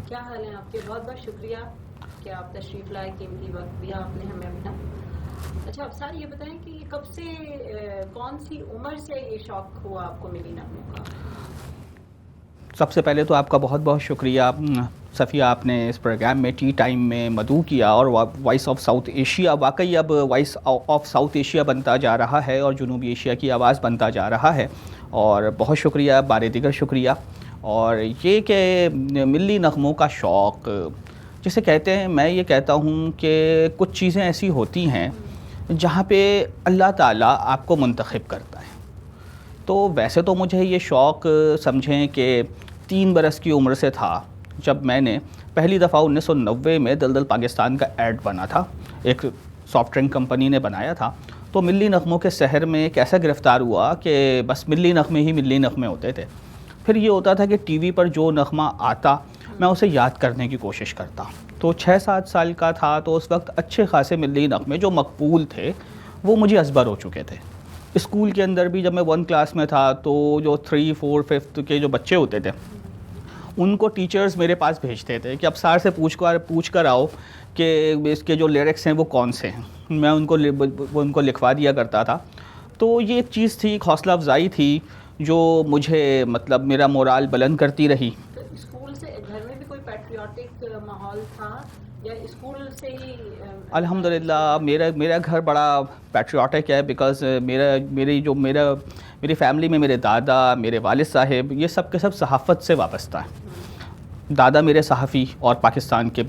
کیا حال ہے آپ کے؟ بہت بہت شکریہ کہ آپ تشریف لائے، قیمتی وقت دیا آپ نے ہمیں اپنا۔ اچھا افسار یہ بتائیں کہ یہ کب سے کون سی عمر سے یہ شوق ہوا آپ کو ملی نغموں کا؟ سب سے پہلے تو آپ کا بہت بہت شکریہ صفیہ، آپ نے اس پروگرام میں ٹی ٹائم میں مدعو کیا، اور وائس آف ساؤتھ ایشیا واقعی اب وائس آف ساؤتھ ایشیا بنتا جا رہا ہے اور جنوبی ایشیا کی آواز بنتا جا رہا ہے، اور بہت شکریہ، بار دیگر شکریہ۔ اور یہ کہ ملی نغموں کا شوق جسے کہتے ہیں، میں یہ کہتا ہوں کہ کچھ چیزیں ایسی ہوتی ہیں جہاں پہ اللہ تعالیٰ آپ کو منتخب کرتا ہے۔ تو ویسے تو مجھے یہ شوق سمجھیں کہ 3 برس کی عمر سے تھا، جب میں نے پہلی دفعہ 1990 میں دلدل پاکستان کا ایڈ بنا تھا، ایک سافٹ ڈرنک کمپنی نے بنایا تھا، تو ملی نغموں کے سحر میں ایک ایسا گرفتار ہوا کہ بس ملی نغمے ہی ملی نغمے ہوتے تھے۔ پھر یہ ہوتا تھا کہ ٹی وی پر جو نغمہ آتا میں اسے یاد کرنے کی کوشش کرتا۔ تو 6-7 سال کا تھا تو اس وقت اچھے خاصے ملی نغمے جو مقبول تھے وہ مجھے ازبر ہو چکے تھے۔ اسکول کے اندر بھی جب میں 1 کلاس میں تھا تو جو 3, 4, 5 کے جو بچے ہوتے تھے ان کو ٹیچرز میرے پاس بھیجتے تھے کہ اب سار سے پوچھ کر آؤ کہ اس کے جو لیرکس ہیں وہ کون سے ہیں۔ میں ان کو لکھوا دیا کرتا تھا۔ تو یہ ایک چیز تھی، ایک حوصلہ افزائی تھی جو مجھے مطلب میرا مورال بلند کرتی رہی۔ تو اسکول سے گھر میں بھی کوئی پیٹریوٹک ماحول تھا یا اسکول سے ہی؟ الحمدللہ میرا گھر بڑا پیٹریوٹک ہے، بیکاز میری فیملی میں میرے دادا، میرے والد صاحب، یہ سب کے سب صحافت سے وابستہ ہیں۔ دادا میرے صحافی اور پاکستان کے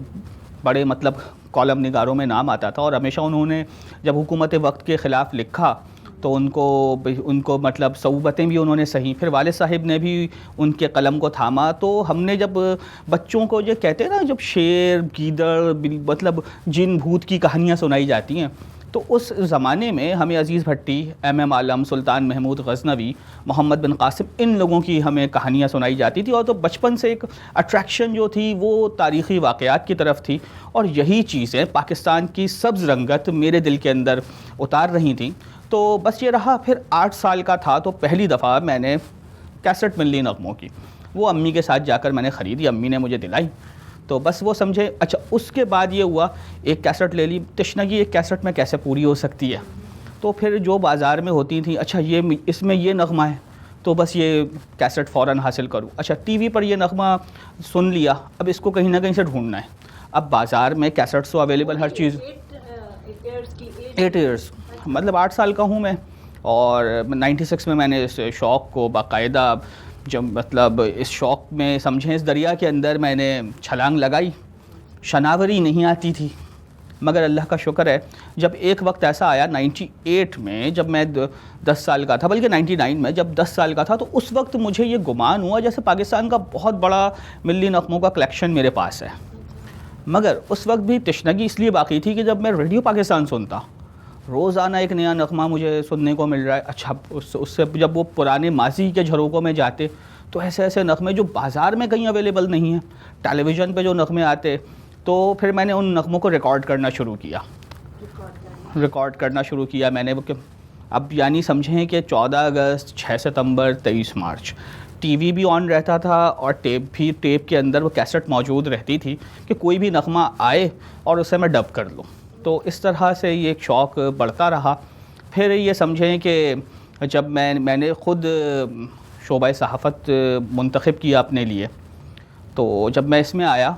بڑے مطلب کالم نگاروں میں نام آتا تھا، اور ہمیشہ انہوں نے جب حکومت وقت کے خلاف لکھا تو ان کو مطلب صعوبتیں بھی انہوں نے سہیں۔ پھر والد صاحب نے بھی ان کے قلم کو تھاما۔ تو ہم نے جب بچوں کو یہ کہتے ہیں نا، جب شیر، گیدڑ، مطلب جن بھوت کی کہانیاں سنائی جاتی ہیں، تو اس زمانے میں ہمیں عزیز بھٹی، ایم عالم، سلطان محمود غزنوی، محمد بن قاسم، ان لوگوں کی ہمیں کہانیاں سنائی جاتی تھی، اور تو بچپن سے ایک اٹریکشن جو تھی وہ تاریخی واقعات کی طرف تھی، اور یہی چیزیں پاکستان کی سبز رنگت میرے دل کے اندر اتار رہی تھیں۔ تو بس یہ رہا۔ پھر 8 سال کا تھا تو پہلی دفعہ میں نے کیسٹ ملی نغموں کی وہ امی کے ساتھ جا کر میں نے خریدی، امی نے مجھے دلائی۔ تو بس وہ سمجھے۔ اچھا اس کے بعد یہ ہوا، ایک کیسٹ لے لی، تشنگی ایک کیسٹ میں کیسے پوری ہو سکتی ہے؟ تو پھر جو بازار میں ہوتی تھیں، اچھا اس میں یہ نغمہ ہے تو بس یہ کیسٹ فوراً حاصل کروں۔ اچھا ٹی وی پر یہ نغمہ سن لیا، اب اس کو کہیں نہ کہیں سے ڈھونڈنا ہے۔ اب بازار میں کیسٹس تو اویلیبل ہر چیز۔ 8 ایئرس مطلب 8 سال کا ہوں میں، اور 96 میں نے اس شوق کو باقاعدہ، جب مطلب اس شوق میں سمجھیں اس دریا کے اندر میں نے چھلانگ لگائی، شناوری نہیں آتی تھی، مگر اللہ کا شکر ہے جب ایک وقت ایسا آیا 98 میں، جب میں 10 سال کا تھا، بلکہ 99 میں جب 10 سال کا تھا، تو اس وقت مجھے یہ گمان ہوا جیسے پاکستان کا بہت بڑا ملی نغموں کا کلیکشن میرے پاس ہے۔ مگر اس وقت بھی تشنگی اس لیے باقی تھی کہ جب میں ریڈیو پاکستان سنتا، روزانہ ایک نیا نغمہ مجھے سننے کو مل رہا ہے۔ اچھا اس سے جب وہ پرانے ماضی کے جھروکوں میں جاتے تو ایسے نغمے جو بازار میں کہیں اویلیبل نہیں ہیں، ٹیلی ویژن پہ جو نغمے آتے، تو پھر میں نے ان نغموں کو ریکارڈ کرنا شروع کیا میں نے۔ اب یعنی سمجھیں کہ 14 اگست، 6 ستمبر، 23 مارچ ٹی وی بھی آن رہتا تھا، اور ٹیپ کے اندر وہ کیسٹ موجود رہتی تھی کہ کوئی بھی نغمہ آئے اور اسے میں ڈب کر لوں۔ تو اس طرح سے یہ ایک شوق بڑھتا رہا۔ پھر یہ سمجھیں کہ جب میں نے خود شعبہ صحافت منتخب کیا اپنے لیے، تو جب میں اس میں آیا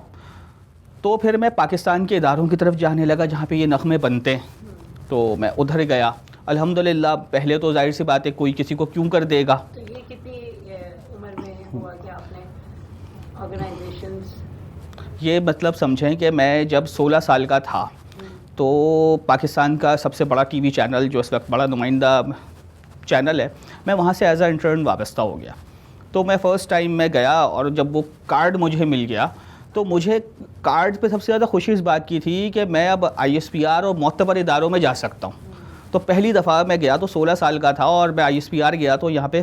تو پھر میں پاکستان کے اداروں کی طرف جانے لگا جہاں پہ یہ نغمے بنتے ہیں، تو میں ادھر گیا۔ الحمدللہ پہلے تو ظاہر سی بات ہے کوئی کسی کو کیوں کر دے گا۔ تو یہ کتنی عمر میں ہوا کہ آپ نے آرگنائزیشنز؟ یہ مطلب سمجھیں کہ میں جب 16 سال کا تھا تو پاکستان کا سب سے بڑا ٹی وی چینل جو اس وقت بڑا نمائندہ چینل ہے، میں وہاں سے ایز اے انٹرن وابستہ ہو گیا۔ تو میں فرسٹ ٹائم میں گیا، اور جب وہ کارڈ مجھے مل گیا تو مجھے کارڈ پہ سب سے زیادہ خوشی اس بات کی تھی کہ میں اب ISPR اور معتبر اداروں میں جا سکتا ہوں۔ تو پہلی دفعہ میں گیا تو 16 سال کا تھا، اور میں ISPR گیا تو یہاں پہ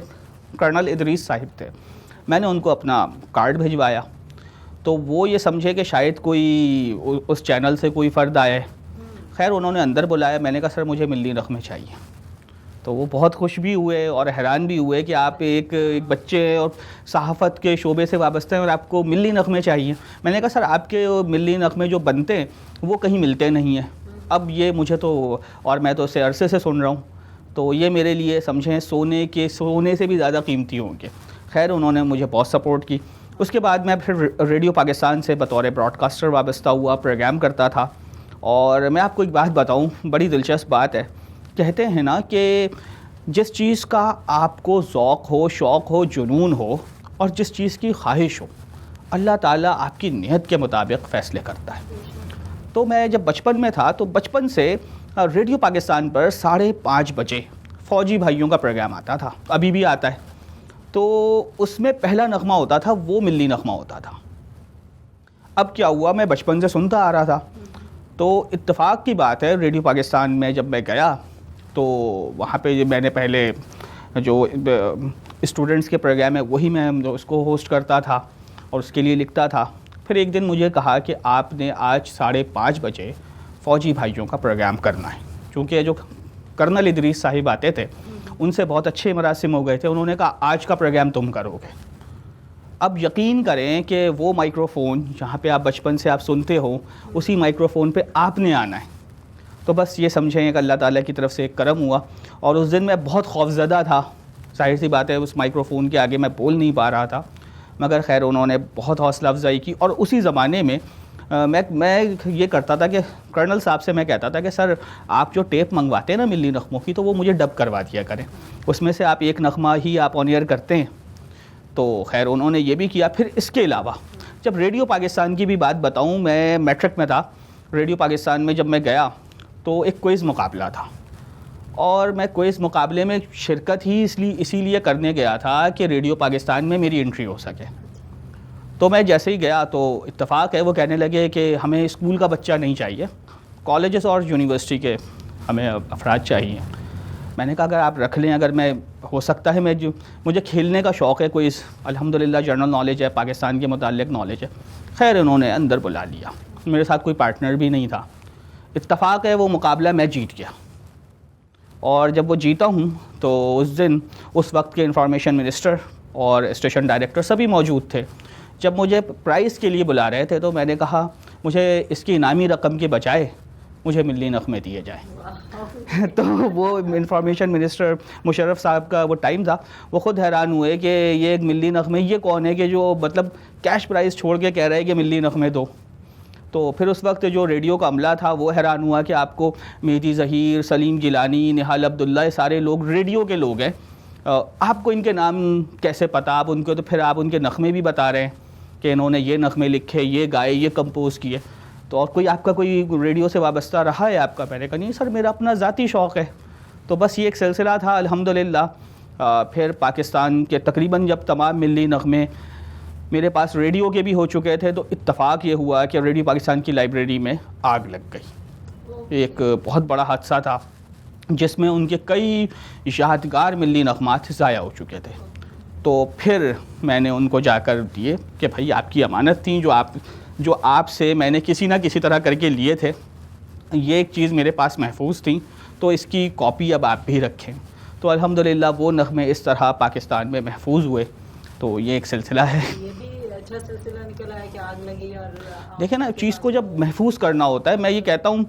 کرنل ادریس صاحب تھے، میں نے ان کو اپنا کارڈ بھجوایا۔ تو وہ یہ سمجھے کہ شاید کوئی اس چینل سے کوئی فرد آئے۔ خیر انہوں نے اندر بلایا، میں نے کہا سر مجھے ملی نغمے چاہیے۔ تو وہ بہت خوش بھی ہوئے اور حیران بھی ہوئے کہ آپ ایک بچے ہیں اور صحافت کے شعبے سے وابستہ ہیں اور آپ کو ملی نغمے چاہیے. میں نے کہا سر آپ کے ملی نغمے جو بنتے ہیں وہ کہیں ملتے نہیں ہیں. اب یہ مجھے تو، اور میں تو اسے عرصے سے سن رہا ہوں، تو یہ میرے لیے سمجھیں سونے سے بھی زیادہ قیمتی ہوں گے. خیر انہوں نے مجھے بہت سپورٹ کی. اس کے بعد میں پھر ریڈیو پاکستان سے بطور براڈ کاسٹر وابستہ ہوا، پروگرام کرتا تھا. اور میں آپ کو ایک بات بتاؤں، بڑی دلچسپ بات ہے. کہتے ہیں نا کہ جس چیز کا آپ کو ذوق ہو، شوق ہو، جنون ہو، اور جس چیز کی خواہش ہو، اللہ تعالیٰ آپ کی نیت کے مطابق فیصلے کرتا ہے. تو میں جب بچپن میں تھا تو بچپن سے ریڈیو پاکستان پر 5:30 بجے فوجی بھائیوں کا پروگرام آتا تھا، ابھی بھی آتا ہے. تو اس میں پہلا نغمہ ہوتا تھا وہ ملی نغمہ ہوتا تھا. اب کیا ہوا، میں بچپن سے سنتا آ رہا تھا، تو اتفاق کی بات ہے ریڈیو پاکستان میں جب میں گیا تو وہاں پہ میں نے پہلے جو اسٹوڈنٹس کے پروگرام ہے وہی میں اس کو ہوسٹ کرتا تھا اور اس کے لیے لکھتا تھا. پھر ایک دن مجھے کہا کہ آپ نے آج 5:30 بجے فوجی بھائیوں کا پروگرام کرنا ہے. چونکہ جو کرنل ادریس صاحب آتے تھے ان سے بہت اچھے مراسم ہو گئے تھے، انہوں نے کہا آج کا پروگرام تم کرو گے. اب یقین کریں کہ وہ مائکرو فون جہاں پہ آپ بچپن سے آپ سنتے ہو اسی مائکرو فون پہ آپ نے آنا ہے. تو بس یہ سمجھیں کہ اللہ تعالیٰ کی طرف سے ایک کرم ہوا. اور اس دن میں بہت خوفزدہ تھا، ظاہر سی بات ہے اس مائکرو فون کے آگے میں بول نہیں پا رہا تھا، مگر خیر انہوں نے بہت حوصلہ افزائی کی. اور اسی زمانے میں میں یہ کرتا تھا کہ کرنل صاحب سے میں کہتا تھا کہ سر آپ جو ٹیپ منگواتے ہیں نا ملی نغموں کی تو وہ مجھے ڈب کروا دیا کریں، اس میں سے آپ ایک نغمہ ہی آپ آن ایئر کرتے ہیں. تو خیر انہوں نے یہ بھی کیا. پھر اس کے علاوہ جب ریڈیو پاکستان کی بھی بات بتاؤں، میں میٹرک میں تھا، ریڈیو پاکستان میں جب میں گیا تو ایک کوئز مقابلہ تھا، اور میں کوئز مقابلے میں شرکت ہی اسی لیے کرنے گیا تھا کہ ریڈیو پاکستان میں میری انٹری ہو سکے. تو میں جیسے ہی گیا تو اتفاق ہے وہ کہنے لگے کہ ہمیں اسکول کا بچہ نہیں چاہیے، کالجز اور یونیورسٹی کے ہمیں افراد چاہیے. میں نے کہا اگر آپ رکھ لیں، اگر میں ہو سکتا ہے مجھے کھیلنے کا شوق ہے، کوئی الحمدللہ جنرل نالج ہے، پاکستان کے متعلق نالج ہے. خیر انہوں نے اندر بلا لیا، میرے ساتھ کوئی پارٹنر بھی نہیں تھا. اتفاق ہے وہ مقابلہ میں جیت گیا. اور جب وہ جیتا ہوں تو اس دن اس وقت کے انفارمیشن منسٹر اور اسٹیشن ڈائریکٹر سبھی موجود تھے. جب مجھے پرائز کے لیے بلا رہے تھے تو میں نے کہا مجھے اس کی انعامی رقم کے بجائے مجھے ملی نغمے دیے جائیں. تو وہ انفارمیشن منسٹر مشرف صاحب کا وہ ٹائم تھا، وہ خود حیران ہوئے کہ یہ ایک ملی نغمے، یہ کون ہے کہ جو مطلب کیش پرائز چھوڑ کے کہہ رہا ہے کہ ملی نغمے دو. تو پھر اس وقت جو ریڈیو کا عملہ تھا وہ حیران ہوا کہ آپ کو مہدی ظہیر، سلیم گیلانی، نہال عبداللہ، یہ سارے لوگ ریڈیو کے لوگ ہیں، آپ کو ان کے نام کیسے پتہ؟ آپ ان کو تو پھر آپ ان کے نغمے بھی بتا رہے ہیں کہ انہوں نے یہ نغمے لکھے، یہ گائے، یہ کمپوز کیے. تو اور کوئی آپ کا کوئی ریڈیو سے وابستہ رہا ہے آپ کا؟ میں نے کہا نہیں سر میرا اپنا ذاتی شوق ہے. تو بس یہ ایک سلسلہ تھا الحمدللہ. پھر پاکستان کے تقریباً جب تمام ملی نغمے میرے پاس ریڈیو کے بھی ہو چکے تھے تو اتفاق یہ ہوا کہ ریڈیو پاکستان کی لائبریری میں آگ لگ گئی. ایک بہت بڑا حادثہ تھا جس میں ان کے کئی یادگار ملی نغمات ضائع ہو چکے تھے. تو پھر میں نے ان کو جا کر دیے کہ بھائی آپ کی امانت تھیں جو آپ سے میں نے کسی نہ کسی طرح کر کے لیے تھے، یہ ایک چیز میرے پاس محفوظ تھیں، تو اس کی کاپی اب آپ بھی رکھیں. تو الحمدللہ وہ نغمے اس طرح پاکستان میں محفوظ ہوئے. تو یہ ایک سلسلہ ہے. یہ بھی اچھا سلسلہ نکلا ہے کہ آگ لگی اور دیکھیں نا چیز کو جب محفوظ کرنا ہوتا ہے، میں یہ کہتا ہوں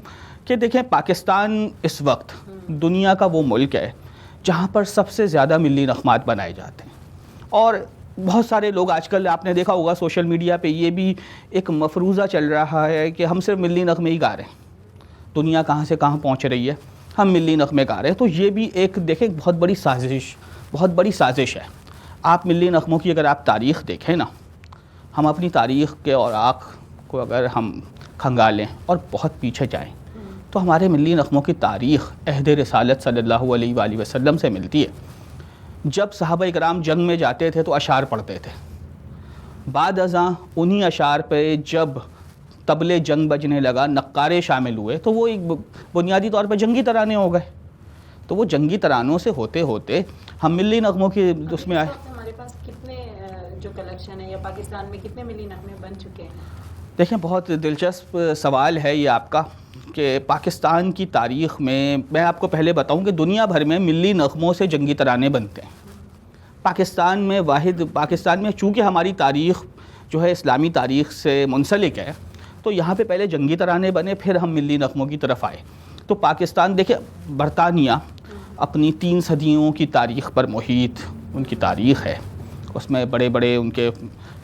کہ دیکھیں پاکستان اس وقت دنیا کا وہ ملک ہے جہاں پر سب سے زیادہ ملی نغمات بنائے جاتے ہیں. اور بہت سارے لوگ آج کل آپ نے دیکھا ہوگا سوشل میڈیا پہ یہ بھی ایک مفروضہ چل رہا ہے کہ ہم صرف ملی نغمے ہی گا رہے ہیں، دنیا کہاں سے کہاں پہنچ رہی ہے، ہم ملی نغمے گا رہے ہیں. تو یہ بھی ایک دیکھیں بہت بڑی سازش ہے. آپ ملی نغموں کی اگر آپ تاریخ دیکھیں نا، ہم اپنی تاریخ کے اوراق کو اگر ہم کھنگالیں اور بہت پیچھے جائیں تو ہمارے ملی نغموں کی تاریخ عہد رسالت صلی اللہ علیہ وآلہ وسلم سے ملتی ہے. جب صحابہ اکرام جنگ میں جاتے تھے تو اشعار پڑھتے تھے. بعد ازاں انہی اشعار پہ جب طبلِ جنگ بجنے لگا، نقارے شامل ہوئے تو وہ ایک بنیادی طور پہ جنگی ترانے ہو گئے. تو وہ جنگی ترانوں سے ہوتے ہوتے ہم ملی نغموں کی اس میں آئے. ہمارے پاس کتنے جو کلیکشن ہے یا پاکستان میں کتنے ملی نغمے بن چکے ہیں؟ دیکھیں بہت دلچسپ سوال ہے یہ آپ کا کہ پاکستان کی تاریخ میں آپ کو پہلے بتاؤں کہ دنیا بھر میں ملی نغموں سے جنگی ترانے بنتے ہیں. پاکستان میں چونکہ ہماری تاریخ جو ہے اسلامی تاریخ سے منسلک ہے، تو یہاں پہ پہلے جنگی ترانے بنے، پھر ہم ملی نغموں کی طرف آئے. تو پاکستان دیکھیں، برطانیہ اپنی 3 صدیوں کی تاریخ پر محیط ان کی تاریخ ہے، اس میں بڑے بڑے ان کے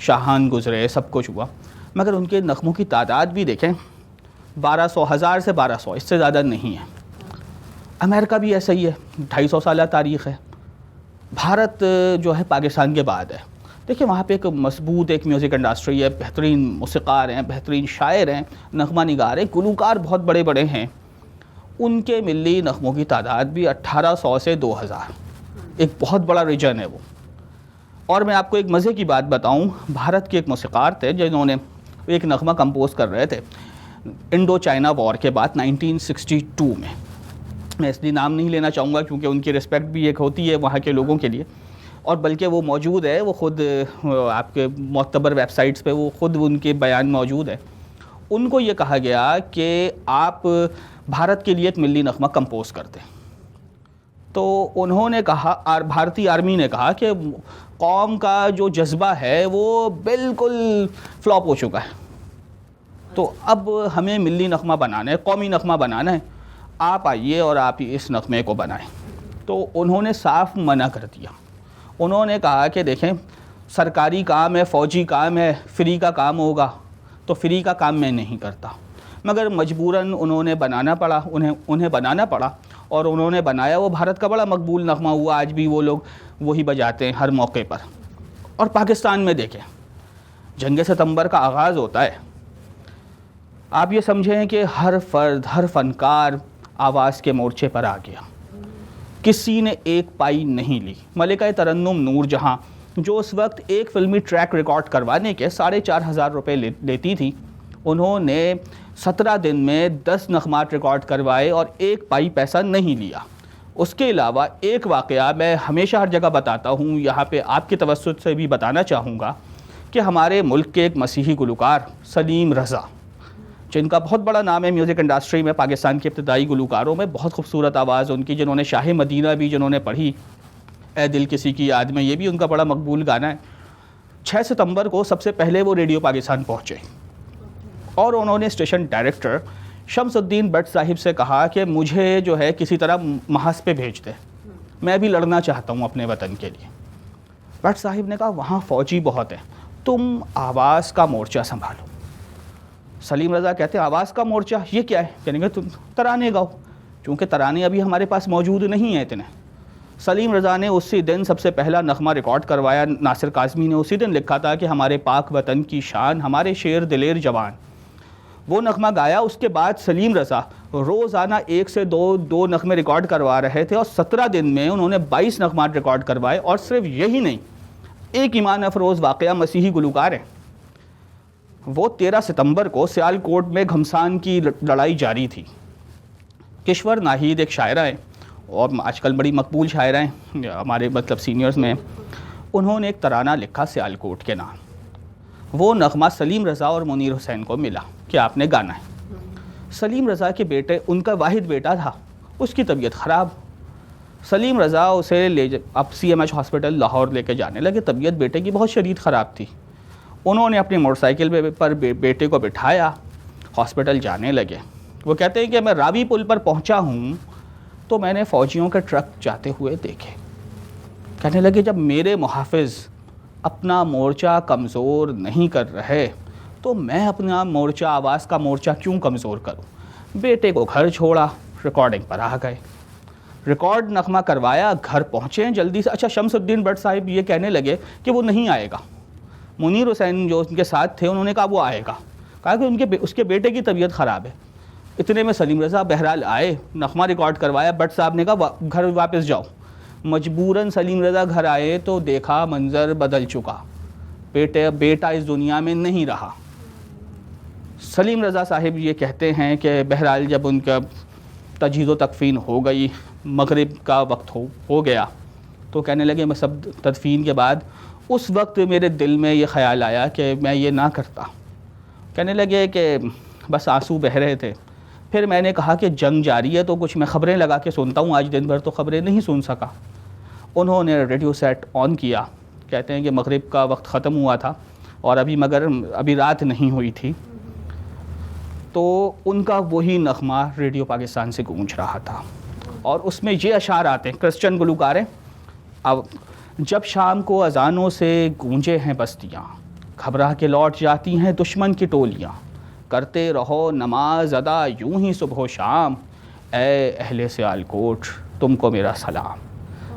شاہان گزرے، سب کچھ ہوا، مگر ان کے نغموں کی تعداد بھی دیکھیں 1000 سے 1200، اس سے زیادہ نہیں ہے. امریکہ بھی ایسا ہی ہے، 250 سالہ تاریخ ہے. بھارت جو ہے پاکستان کے بعد ہے. دیکھیں وہاں پہ ایک مضبوط ایک میوزک انڈسٹری ہے، بہترین موسیقار ہیں، بہترین شاعر ہیں، نغمہ نگار ہیں، گلوکار بہت بڑے بڑے ہیں. ان کے ملی نغموں کی تعداد بھی 1800 سے 2000، ایک بہت بڑا ریجن ہے وہ. اور میں آپ کو ایک مزے کی بات بتاؤں، بھارت کے ایک موسیقار تھے جنہوں نے ایک نغمہ کمپوز کر رہے تھے انڈو چائنا وار کے بعد 1962 میں. میں اس لیے نام نہیں لینا چاہوں گا کیونکہ ان کی رسپیکٹ بھی ایک ہوتی ہے وہاں کے لوگوں کے لیے، اور بلکہ وہ موجود ہے، وہ خود آپ کے معتبر ویب سائٹس پہ وہ خود ان کے بیان موجود ہے. ان کو یہ کہا گیا کہ آپ بھارت کے لیے ایک ملی نغمہ کمپوز کرتے ہیں. تو انہوں نے کہا، اور بھارتی آرمی نے کہا کہ قوم کا جو جذبہ ہے وہ بالکل فلاپ ہو چکا ہے، تو اب ہمیں ملی نغمہ بنانا ہے، قومی نغمہ بنانا ہے، آپ آئیے اور آپ اس نغمے کو بنائیں. تو انہوں نے صاف منع کر دیا. انہوں نے کہا کہ دیکھیں سرکاری کام ہے، فوجی کام ہے، فری کا کام ہوگا تو فری کا کام میں نہیں کرتا. مگر مجبوراً انہیں بنانا پڑا اور انہوں نے بنایا. وہ بھارت کا بڑا مقبول نغمہ ہوا، آج بھی وہ لوگ وہی بجاتے ہیں ہر موقع پر. اور پاکستان میں دیکھیں جنگ ستمبر کا آغاز ہوتا ہے، آپ یہ سمجھیں کہ ہر فرد، ہر فنکار آواز کے مورچے پر آ گیا، کسی نے ایک پائی نہیں لی. ملکہ ترنم نور جہاں جو اس وقت ایک فلمی ٹریک ریکارڈ کروانے کے 4500 روپے لیتی تھی، انہوں نے 17 دن میں 10 نغمات ریکارڈ کروائے اور ایک پائی پیسہ نہیں لیا. اس کے علاوہ ایک واقعہ میں ہمیشہ ہر جگہ بتاتا ہوں، یہاں پہ آپ کے توسط سے بھی بتانا چاہوں گا کہ ہمارے ملک کے ایک مسیحی گلوکار سلیم رضا، جن کا بہت بڑا نام ہے میوزک انڈسٹری میں، پاکستان کے ابتدائی گلوکاروں میں، بہت خوبصورت آواز ان کی، جنہوں نے شاہ مدینہ بھی جنہوں نے پڑھی، اے دل کسی کی یاد میں، یہ بھی ان کا بڑا مقبول گانا ہے. 6 ستمبر کو سب سے پہلے وہ ریڈیو پاکستان پہنچے اور انہوں نے station director Shams Uddin but صاحب سے کہا کہ مجھے جو ہے کسی طرح محاذ پہ بھیج دے، میں بھی لڑنا چاہتا ہوں اپنے وطن کے لیے. بٹ صاحب نے کہا وہاں فوجی بہت ہیں، تم آواز کا مورچہ سنبھالو. سلیم رضا کہتے ہیں آواز کا مورچہ یہ کیا ہے؟ کہنے کہ تم ترانے گاؤ، چونکہ ترانے ابھی ہمارے پاس موجود نہیں ہیں اتنے. سلیم رضا نے اسی دن سب سے پہلا نغمہ ریکارڈ کروایا. ناصر کاظمی نے اسی دن لکھا تھا کہ ہمارے پاک وطن کی شان، ہمارے شیر دلیر جوان، وہ نغمہ گایا. اس کے بعد سلیم رضا روزانہ 1 سے 2 نغمے ریکارڈ کروا رہے تھے اور 17 دن میں انہوں نے 22 نغمات ریکارڈ کروائے. اور صرف یہی نہیں، ایک ایمان افروز واقعہ، مسیحی گلوکار ہیں، وہ 13 ستمبر کو سیال کوٹ میں گھمسان کی لڑائی جاری تھی. کشور ناہید ایک شاعرہ ہیں اور آج کل بڑی مقبول شاعرہ ہیں ہمارے سینئرز میں. انہوں نے ایک ترانہ لکھا سیال کوٹ کے نام. وہ نغمہ سلیم رضا اور منیر حسین کو ملا کہ آپ نے گانا ہے. سلیم رضا کے بیٹے، ان کا واحد بیٹا تھا، اس کی طبیعت خراب. سلیم رضا اسے اب CMH ہاسپٹل لاہور لے کے جانے لگے. طبیعت بیٹے کی بہت شدید خراب تھی. انہوں نے اپنی موٹر سائیکل پر بیٹے کو بٹھایا، ہاسپٹل جانے لگے. وہ کہتے ہیں کہ میں راوی پل پر پہنچا ہوں تو میں نے فوجیوں کے ٹرک جاتے ہوئے دیکھے. کہنے لگے جب میرے محافظ اپنا مورچہ کمزور نہیں کر رہے تو میں اپنا مورچہ، آواز کا مورچہ کیوں کمزور کروں. بیٹے کو گھر چھوڑا، ریکارڈنگ پر آ گئے، ریکارڈ نغمہ کروایا، گھر پہنچے جلدی سے. اچھا، شمس الدین بٹ صاحب یہ کہنے لگے کہ وہ نہیں آئے گا. منیر حسین جو ان کے ساتھ تھے، انہوں نے کہا وہ آئے گا، کہا کہ اس کے بیٹے کی طبیعت خراب ہے. اتنے میں سلیم رضا بہرحال آئے، نغمہ ریکارڈ کروایا. بٹ صاحب نے کہا گھر واپس جاؤ. مجبوراً سلیم رضا گھر آئے تو دیکھا منظر بدل چکا، بیٹا اس دنیا میں نہیں رہا. سلیم رضا صاحب یہ کہتے ہیں کہ بہرحال جب ان کا تجہیز و تکفین ہو گئی، مغرب کا وقت ہو گیا، تو کہنے لگے میں سب تدفین کے بعد اس وقت میرے دل میں یہ خیال آیا کہ میں یہ نہ کرتا. کہنے لگے کہ بس آنسو بہہ رہے تھے. پھر میں نے کہا کہ جنگ جاری ہے تو کچھ میں خبریں لگا کے سنتا ہوں، آج دن بھر تو خبریں نہیں سن سکا۔ انہوں نے ریڈیو سیٹ آن کیا، کہتے ہیں کہ مغرب کا وقت ختم ہوا تھا اور ابھی رات نہیں ہوئی تھی، تو ان کا وہی نغمہ ریڈیو پاکستان سے گونج رہا تھا، اور اس میں یہ اشعار آتے ہیں، کرسچن گلوکار ہیں، اب جب شام کو اذانوں سے گونجے ہیں بستیاں، گھبرا کے لوٹ جاتی ہیں دشمن کی ٹولیاں، کرتے رہو نماز ادا یوں ہی صبح و شام، اے اہل سیالکوٹ تم کو میرا سلام۔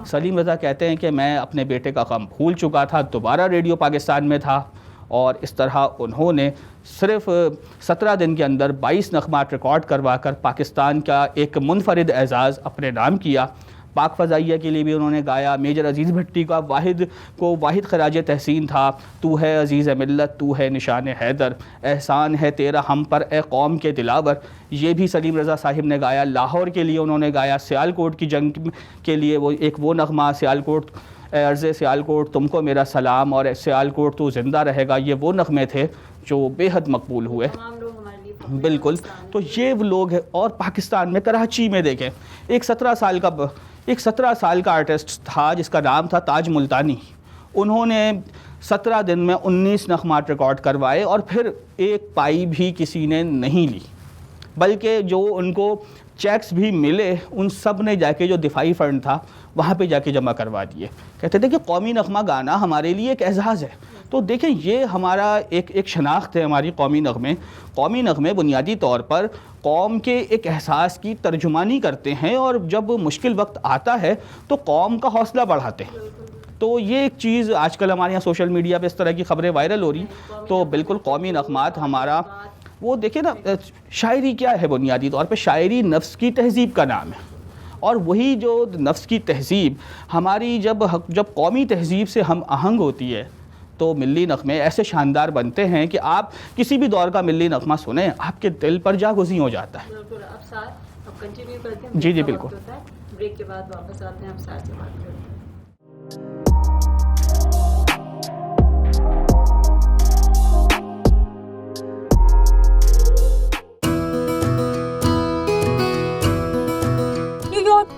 سلیم رضا کہتے ہیں کہ میں اپنے بیٹے کا غم بھول چکا تھا، دوبارہ ریڈیو پاکستان میں تھا، اور اس طرح انہوں نے صرف 17 دن کے اندر 22 نغمات ریکارڈ کروا کر پاکستان کا ایک منفرد اعزاز اپنے نام کیا۔ پاک فضائیہ کے لیے بھی انہوں نے گایا، میجر عزیز بھٹی کا واحد خراج تحسین تھا، تو ہے عزیز ملت تو ہے نشان حیدر، احسان ہے تیرا ہم پر اے قوم کے دلاور، یہ بھی سلیم رضا صاحب نے گایا۔ لاہور کے لیے انہوں نے گایا، سیالکوٹ کی جنگ کے لیے وہ نغمہ سیالکوٹ، اے عرض سیالکوٹ تم کو میرا سلام، اور سیالکوٹ تو زندہ رہے گا، یہ وہ نغمے تھے جو بے حد مقبول ہوئے۔ بالکل، تو یہ وہ لوگ ہیں۔ اور پاکستان میں کراچی میں دیکھیں، ایک 17 سال کا آرٹسٹ تھا جس کا نام تھا تاج ملتانی، انہوں نے 17 دن میں 19 نغمات ریکارڈ کروائے، اور پھر ایک پائی بھی کسی نے نہیں لی، بلکہ جو ان کو چیکس بھی ملے ان سب نے جا کے جو دفاعی فنڈ تھا وہاں پہ جا کے جمع کروا دیے۔ کہتے تھے کہ قومی نغمہ گانا ہمارے لیے ایک اعزاز ہے۔ تو دیکھیں یہ ہمارا ایک شناخت ہے ہماری قومی نغمے بنیادی طور پر قوم کے ایک احساس کی ترجمانی کرتے ہیں، اور جب مشکل وقت آتا ہے تو قوم کا حوصلہ بڑھاتے ہیں۔ تو یہ ایک چیز آج کل ہمارے یہاں سوشل میڈیا پہ اس طرح کی خبریں وائرل ہو رہی، تو بالکل قومی نغمات ہمارا وہ دیکھیں نا، شاعری کیا ہے بنیادی طور پہ؟ شاعری نفس کی تہذیب کا نام ہے، اور وہی جو نفس کی تہذیب ہماری جب قومی تہذیب سے ہم آہنگ ہوتی ہے تو ملی نغمے ایسے شاندار بنتے ہیں کہ آپ کسی بھی دور کا ملی نغمہ سنیں آپ کے دل پر جاگزیں ہو جاتا ہے۔ بالکل، اب کنٹینیو کرتے ہیں، جی بالکل، بریک کے بعد واپس آتے ہیں، اب ساتھ سے بات کرتے ہیں۔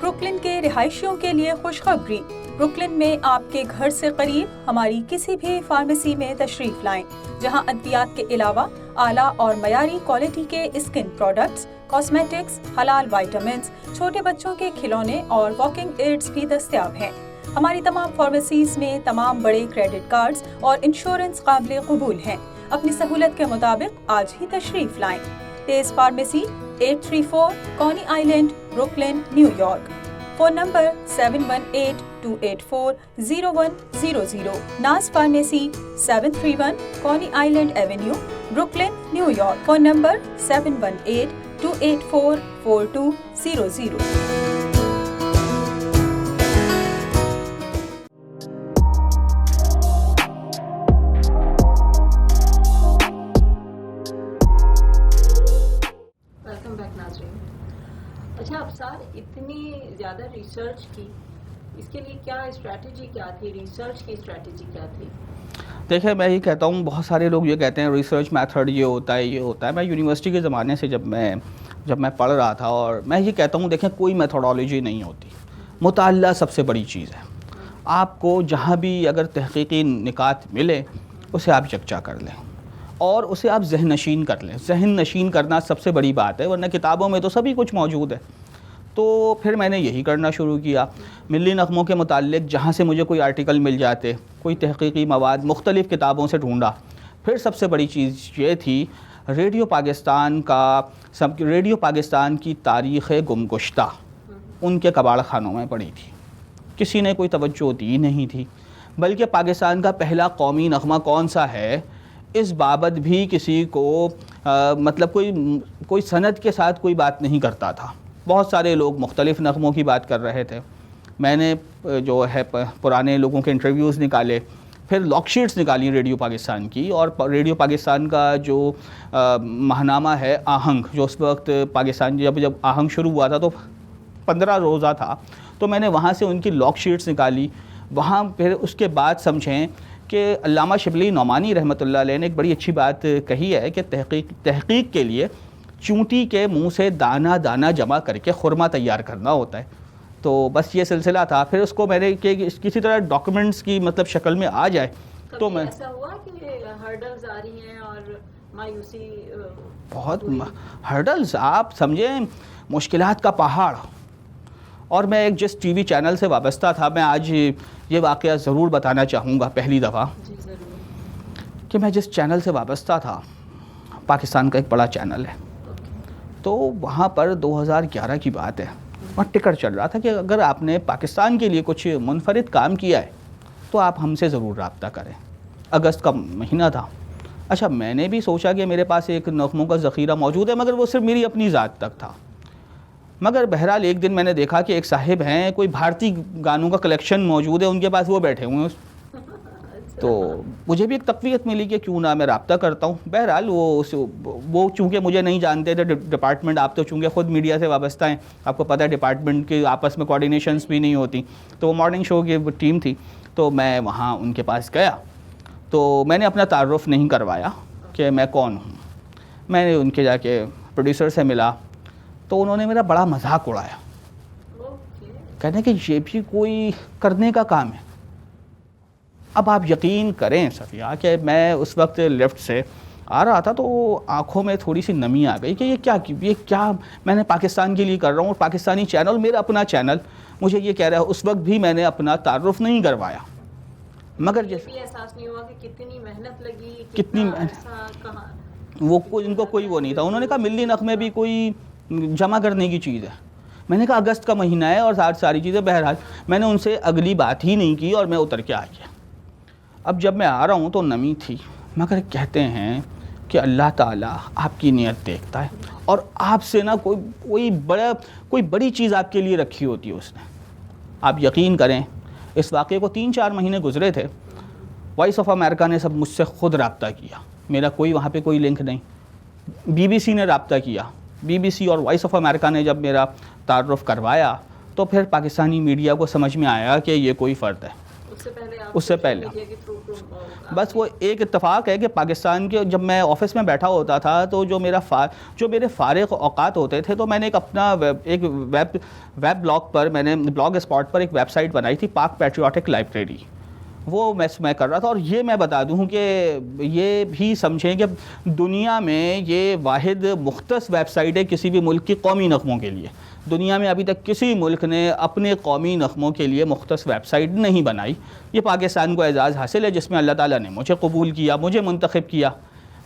بروکلن کے رہائشیوں کے لیے خوشخبری، بروکلن میں آپ کے گھر سے قریب ہماری کسی بھی فارمیسی میں تشریف لائیں، جہاں ادویات کے علاوہ اعلیٰ اور معیاری کوالٹی کے اسکن پروڈکٹس، کاسمیٹکس، حلال وائٹامنز، چھوٹے بچوں کے کھلونے اور واکنگ ایڈز بھی دستیاب ہیں۔ ہماری تمام فارمیسیز میں تمام بڑے کریڈٹ کارڈز اور انشورنس قابل قبول ہیں۔ اپنی سہولت کے مطابق آج ہی تشریف لائیں۔ تیز pharmacy, 834 Coney Island, Brooklyn, New York. Phone number 7182840100۔ Naz pharmacy, 731 Coney Island avenue, Brooklyn, New York. Phone number 7182844200۔ اچھا افسار، اتنی زیادہ ریسرچ کی، اس کے لیے کیا اسٹریٹجی کیا تھی؟ ریسرچ کی اسٹریٹجی کیا تھی؟ دیکھیں میں یہ کہتا ہوں، بہت سارے لوگ یہ کہتے ہیں ریسرچ میتھڈ یہ ہوتا ہے۔ میں یونیورسٹی کے زمانے سے جب میں پڑھ رہا تھا، اور میں یہ کہتا ہوں دیکھیں کوئی میتھڈالوجی نہیں ہوتی، مطالعہ سب سے بڑی چیز ہے۔ آپ کو جہاں بھی اگر تحقیقی نکات ملے اسے آپ یکجا کر لیں اور اسے آپ ذہن نشین کر لیں۔ ذہن نشین کرنا سب سے بڑی بات ہے، ورنہ کتابوں میں تو سبھی کچھ موجود ہے۔ تو پھر میں نے یہی کرنا شروع کیا، ملی نغموں کے متعلق جہاں سے مجھے کوئی آرٹیکل مل جاتے، کوئی تحقیقی مواد مختلف کتابوں سے ڈھونڈا۔ پھر سب سے بڑی چیز یہ تھی ریڈیو پاکستان کی تاریخ گمگشتہ ان کے کباڑ خانوں میں پڑی تھی، کسی نے کوئی توجہ دی نہیں تھی، بلکہ پاکستان کا پہلا قومی نغمہ کون سا ہے اس بابت بھی کسی کو مطلب کوئی سند کے ساتھ کوئی بات نہیں کرتا تھا۔ بہت سارے لوگ مختلف نغموں کی بات کر رہے تھے۔ میں نے جو ہے پرانے لوگوں کے انٹرویوز نکالے، پھر لاک شیٹس نکالی ریڈیو پاکستان کی، اور ریڈیو پاکستان کا جو ماہنامہ ہے آہنگ، جو اس وقت پاکستان جب آہنگ شروع ہوا تھا تو 15 روزہ تھا، تو میں نے وہاں سے ان کی لاک شیٹس نکالی۔ وہاں پھر اس کے بعد سمجھیں کہ علامہ شبلی نعمانی رحمۃ اللہ علیہ نے ایک بڑی اچھی بات کہی ہے کہ تحقیق کے لیے چونٹی کے منہ سے دانہ دانہ جمع کر کے خورمہ تیار کرنا ہوتا ہے. تو بس یہ سلسلہ تھا. پھر اس کو میں نے کہ کسی طرح ڈاکومنٹس کی مطلب شکل میں آ جائے تو میں ایسا ہوا کہ ہرڈلز آ رہی ہیں اور مایوسی بہت ہرڈلز آپ سمجھیں مشکلات کا پہاڑ. اور میں ایک جس ٹی وی چینل سے وابستہ تھا, میں آج یہ واقعہ ضرور بتانا چاہوں گا پہلی دفعہ جی ضرور کہ میں جس چینل سے وابستہ تھا پاکستان کا ایک بڑا چینل ہے. تو وہاں پر 2011 کی بات ہے اور ٹکٹ چل رہا تھا کہ اگر آپ نے پاکستان کے لیے کچھ منفرد کام کیا ہے تو آپ ہم سے ضرور رابطہ کریں. اگست کا مہینہ تھا. اچھا میں نے بھی سوچا کہ میرے پاس ایک نغموں کا ذخیرہ موجود ہے, مگر وہ صرف میری اپنی ذات تک تھا. مگر بہرحال ایک دن میں نے دیکھا کہ ایک صاحب ہیں, کوئی بھارتی گانوں کا کلیکشن موجود ہے ان کے پاس, وہ بیٹھے ہوئے ہیں. تو مجھے بھی ایک تقویت ملی کہ کیوں نہ میں رابطہ کرتا ہوں. بہرحال وہ چونکہ مجھے نہیں جانتے تھے ڈپارٹمنٹ, آپ تو چونکہ خود میڈیا سے وابستہ ہیں, آپ کو پتہ ہے ڈپارٹمنٹ کے آپس میں کوارڈینیشنز بھی نہیں ہوتی. تو وہ مارننگ شو کی ٹیم تھی, تو میں وہاں ان کے پاس گیا. تو میں نے اپنا تعارف نہیں کروایا کہ میں کون ہوں. میں نے ان کے جا کے پروڈیوسر سے ملا تو انہوں نے میرا بڑا مذاق اڑایا, کہنے کہ یہ بھی کوئی کرنے کا کام ہے. اب آپ یقین کریں صفیہ کہ میں اس وقت لیفٹ سے آ رہا تھا تو آنکھوں میں تھوڑی سی نمی آ گئی کہ یہ کیا میں نے پاکستان کے لیے کر رہا ہوں, اور پاکستانی چینل میرا اپنا چینل مجھے یہ کہہ رہا ہے. اس وقت بھی میں نے اپنا تعارف نہیں کروایا, مگر یہ بھی احساس نہیں ہوا کہ کتنی محنت لگی, کتنی وہ ان کو کوئی وہ نہیں تھا. انہوں نے کہا ملی نغمے بھی کوئی جمع کرنے کی چیز ہے. میں نے کہا اگست کا مہینہ ہے اور ساری چیزیں. بہرحال میں نے ان سے اگلی بات ہی نہیں کی اور میں اتر کے آ گیا. اب جب میں آ رہا ہوں تو نمی تھی, مگر کہتے ہیں کہ اللہ تعالیٰ آپ کی نیت دیکھتا ہے اور آپ سے نا کوئی بڑی چیز آپ کے لیے رکھی ہوتی ہے اس نے. آپ یقین کریں اس واقعے کو 3-4 مہینے گزرے تھے, وائس آف امریکہ نے سب مجھ سے خود رابطہ کیا. میرا کوئی وہاں پہ کوئی لنک نہیں. بی بی سی نے رابطہ کیا. بی بی سی اور وائس آف امریکہ نے جب میرا تعارف کروایا تو پھر پاکستانی میڈیا کو سمجھ میں آیا کہ یہ کوئی فرد ہے. اس سے پہلے بس وہ ایک اتفاق ہے کہ پاکستان کے جب میں آفس میں بیٹھا ہوتا تھا تو جو میرے فارغ اوقات ہوتے تھے تو میں نے ایک ویب بلاگ پر میں نے بلاگ اسپاٹ پر ایک ویب سائٹ بنائی تھی, پاک پیٹریوٹک لائبریری. وہ میں کر رہا تھا. اور یہ میں بتا دوں کہ یہ بھی سمجھیں کہ دنیا میں یہ واحد مختص ویب سائٹ ہے کسی بھی ملک کی قومی نغموں کے لیے. دنیا میں ابھی تک کسی ملک نے اپنے قومی نغموں کے لیے مختص ویب سائٹ نہیں بنائی. یہ پاکستان کو اعزاز حاصل ہے جس میں اللہ تعالیٰ نے مجھے قبول کیا, مجھے منتخب کیا.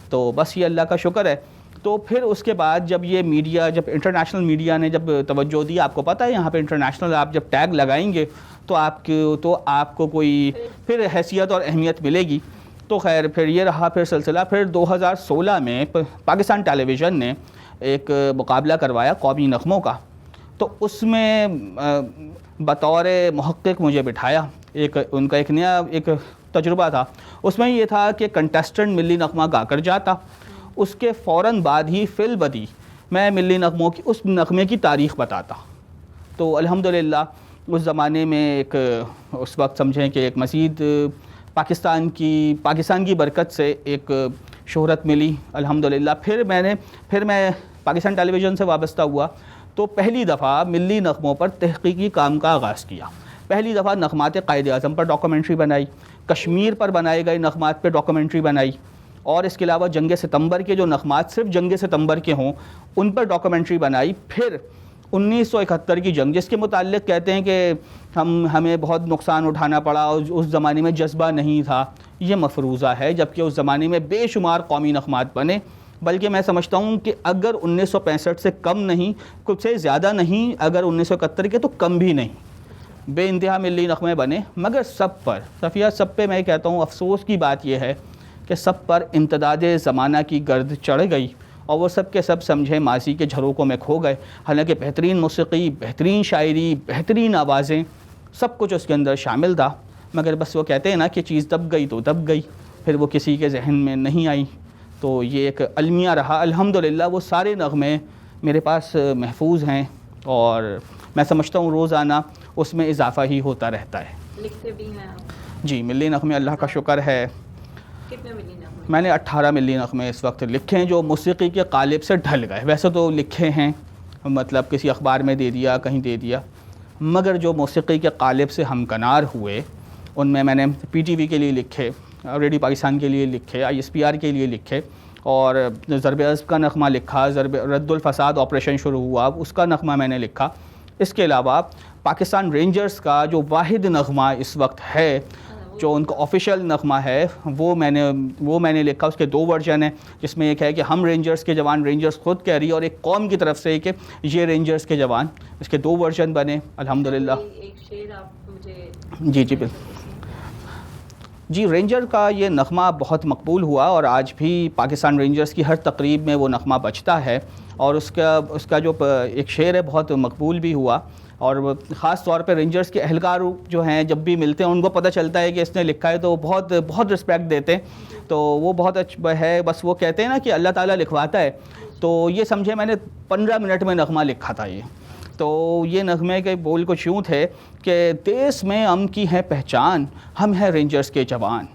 تو بس یہ اللہ کا شکر ہے. تو پھر اس کے بعد جب یہ میڈیا, جب انٹرنیشنل میڈیا نے جب توجہ دی, آپ کو پتہ ہے یہاں پہ انٹرنیشنل آپ جب ٹیگ لگائیں گے تو آپ کو کوئی پھر حیثیت اور اہمیت ملے گی. تو خیر پھر یہ رہا پھر سلسلہ. پھر 2016 میں پاکستان ٹیلی ویژن نے ایک مقابلہ کروایا قومی نغموں کا. تو اس میں بطور محقق مجھے بٹھایا. ان کا ایک نیا ایک تجربہ تھا. اس میں یہ تھا کہ کنٹیسٹنٹ ملی نغمہ گا کر جاتا, اس کے فوراً بعد ہی فی البدی میں ملی نغموں کی اس نغمے کی تاریخ بتاتا. تو الحمدللہ اس زمانے میں اس وقت سمجھیں کہ ایک مزید پاکستان کی برکت سے ایک شہرت ملی الحمدللہ. پھر میں پاکستان ٹیلی ویژن سے وابستہ ہوا تو پہلی دفعہ ملی نغموں پر تحقیقی کام کا آغاز کیا. پہلی دفعہ نغمات قائد اعظم پر ڈاکومنٹری بنائی, کشمیر پر بنائے گئے نغمات پہ ڈاکومنٹری بنائی, اور اس کے علاوہ جنگ ستمبر کے جو نغمات صرف جنگ ستمبر کے ہوں ان پر ڈاکومنٹری بنائی. پھر 1971 کی جنگ جس کے متعلق کہتے ہیں کہ ہمیں بہت نقصان اٹھانا پڑا اور اس زمانے میں جذبہ نہیں تھا, یہ مفروضہ ہے. جبکہ اس زمانے میں بے شمار قومی نغمات بنے, بلکہ میں سمجھتا ہوں کہ اگر 1965 سے کم نہیں, کچھ سے زیادہ نہیں, اگر 1971 کے تو کم بھی نہیں, بے انتہا ملی نغمے بنے. مگر سب پر صفیہ, سب پہ میں کہتا ہوں افسوس کی بات یہ ہے کہ سب پر امتداد زمانہ کی گرد چڑھ گئی اور وہ سب کے سب سمجھے ماضی کے جھروکوں میں کھو گئے. حالانکہ بہترین موسیقی, بہترین شاعری, بہترین آوازیں, سب کچھ اس کے اندر شامل تھا. مگر بس وہ کہتے ہیں نا کہ چیز دب گئی تو دب گئی, پھر وہ کسی کے ذہن میں نہیں آئی. تو یہ ایک المیہ رہا. الحمدللہ وہ سارے نغمے میرے پاس محفوظ ہیں اور میں سمجھتا ہوں روزانہ اس میں اضافہ ہی ہوتا رہتا ہے. لکھتے بھی ہیں جی, ملی نغمے اللہ کا شکر ہے کتنے ملی نغمے؟ میں نے 18 ملی نغمے اس وقت لکھے ہیں جو موسیقی کے قالب سے ڈھل گئے. ویسے تو لکھے ہیں مطلب کسی اخبار میں دے دیا کہیں دے دیا, مگر جو موسیقی کے قالب سے ہمکنار ہوئے ان میں نے پی ٹی وی کے لیے لکھے, ریڈیو پاکستان کے لیے لکھے, آئی ایس پی آر کے لیے لکھے, اور ضرب عزم کا نغمہ لکھا, رد الفساد آپریشن شروع ہوا اس کا نغمہ میں نے لکھا. اس کے علاوہ پاکستان رینجرز کا جو واحد نغمہ اس وقت ہے جو ان کا آفیشیل نغمہ ہے وہ میں نے لکھا. اس کے 2 ورژن ہیں, جس میں ایک ہے کہ ہم رینجرز کے جوان, رینجرز خود کہہ رہی ہے, اور ایک قوم کی طرف سے کہ یہ رینجرز کے جوان. اس کے 2 ورژن بنے الحمدللہ. ایک شعر آپ مجھے. جی جی, رینجر کا یہ نغمہ بہت مقبول ہوا اور آج بھی پاکستان رینجرز کی ہر تقریب میں وہ نغمہ بجتا ہے, اور اس کا جو ایک شعر ہے بہت مقبول بھی ہوا. اور خاص طور پہ رینجرز کے اہلکار جو ہیں جب بھی ملتے ہیں ان کو پتہ چلتا ہے کہ اس نے لکھا ہے تو وہ بہت رسپیکٹ دیتے ہیں. تو وہ بہت اچھا ہے. بس وہ کہتے ہیں نا کہ اللہ تعالیٰ لکھواتا ہے, تو یہ سمجھے میں نے 15 منٹ میں نغمہ لکھا تھا یہ. تو یہ نغمے کے بول کچھ یوں تھے کہ دیس میں ہم کی ہے پہچان, ہم ہیں رینجرز کے جوان,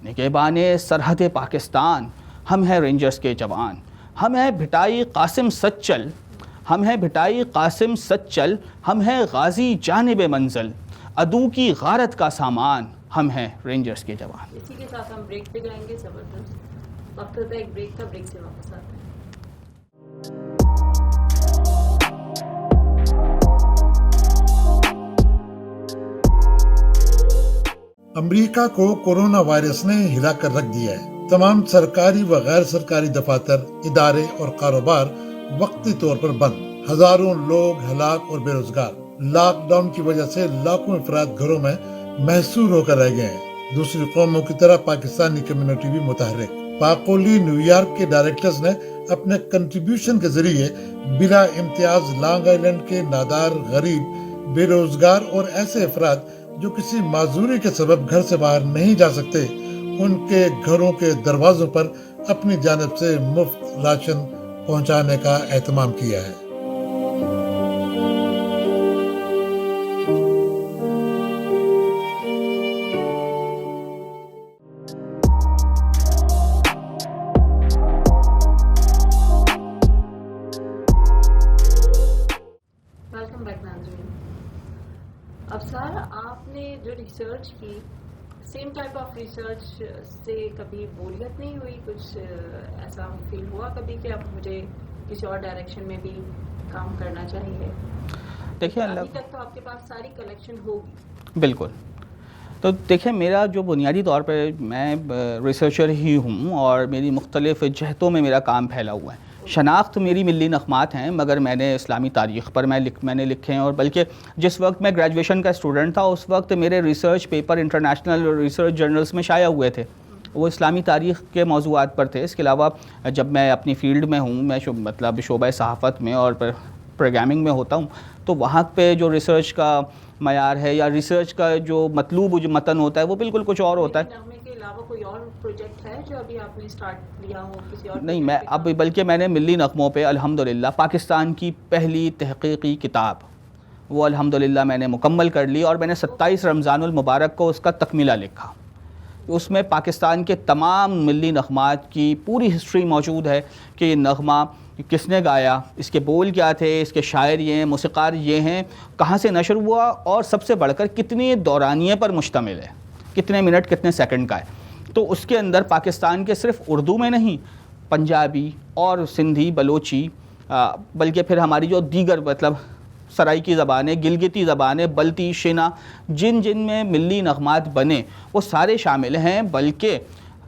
نگہبان سرحد پاکستان, ہم ہیں رینجرز کے جوان, ہم ہیں بھٹائی قاسم سچل, ہم ہیں بھٹائی قاسم سچل, ہم ہیں غازی جانب منزل, عدو کی غارت کا سامان, ہم ہیں رینجرز کے جوان. اسی کے ساتھ ہم بریک پہ جائیں گے. زبردست وقت ہوتا ہے ایک بریک کا, بریک سے واپس آتے ہیں. امریکہ کو کورونا وائرس نے ہلا کر رکھ دیا ہے. تمام سرکاری و غیر سرکاری دفاتر, ادارے اور کاروبار وقتی طور پر بند. ہزاروں لوگ ہلاک اور بے روزگار. لاک ڈاؤن کی وجہ سے لاکھوں افراد گھروں میں محصور ہو کر رہ گئے ہیں. دوسری قوموں کی طرح پاکستانی کمیونٹی بھی متحرک. پاکولی نیو یارک کے ڈائریکٹرز نے اپنے کنٹریبیوشن کے ذریعے بلا امتیاز لانگ آئی لینڈ کے نادار, غریب, بے روزگار اور ایسے افراد جو کسی معذوری کے سبب گھر سے باہر نہیں جا سکتے ان کے گھروں کے دروازوں پر اپنی جانب سے مفت راشن پہنچانے کا اہتمام کیا ہے. ویلکم بیک ناظرین. افسار, آپ نے جو ریسرچ کی, سیم ٹائپ آف ریسرچ سے کبھی بوریت نہیں ہوئی؟ کچھ ایسا فیل ہوا کبھی کہ اب مجھے کسی اور ڈائریکشن میں بھی کام کرنا چاہیے؟ دیکھیں ابھی تک تو آپ کے پاس ساری کلیکشن ہوگی. بالکل. تو دیکھیں میرا جو بنیادی طور پہ میں ریسرچر ہی ہوں اور میری مختلف جہتوں میں میرا کام پھیلا ہوا ہے. شناخت میری ملی نغمات ہیں, مگر میں نے اسلامی تاریخ پر میں نے لکھے ہیں, اور بلکہ جس وقت میں گریجویشن کا اسٹوڈنٹ تھا اس وقت میرے research paper international research journals میں شائع ہوئے تھے, وہ اسلامی تاریخ کے موضوعات پر تھے. اس کے علاوہ جب میں اپنی فیلڈ میں ہوں, میں مطلب شعبہ صحافت میں اور پروگرامنگ میں ہوتا ہوں, تو وہاں پہ جو ریسرچ کا معیار ہے یا ریسرچ کا جو مطلوب جو متن ہوتا ہے وہ بالکل کچھ اور ہوتا ہے. نغمے کے علاوہ کوئی اور پروجیکٹ ہے جو ابھی آپ نے سٹارٹ کیا ہو کسی اور؟ نہیں, میں اب بلکہ میں نے ملی نغموں پہ الحمدللہ پاکستان کی پہلی تحقیقی کتاب وہ الحمدللہ میں نے مکمل کر لی, اور میں نے 27 رمضان المبارک کو اس کا تکملہ لکھا. اس میں پاکستان کے تمام ملی نغمات کی پوری ہسٹری موجود ہے کہ یہ نغمہ کس نے گایا, اس کے بول کیا تھے, اس کے شاعر یہ ہیں, موسیقار یہ ہیں, کہاں سے نشر ہوا, اور سب سے بڑھ کر کتنے دورانیے پر مشتمل ہے, کتنے منٹ کتنے سیکنڈ کا ہے. تو اس کے اندر پاکستان کے صرف اردو میں نہیں, پنجابی اور سندھی, بلوچی, بلکہ پھر ہماری جو دیگر مطلب سرائیکی زبانیں, گلگتی زبانیں, بلتی, شنا, جن میں ملی نغمات بنے وہ سارے شامل ہیں. بلکہ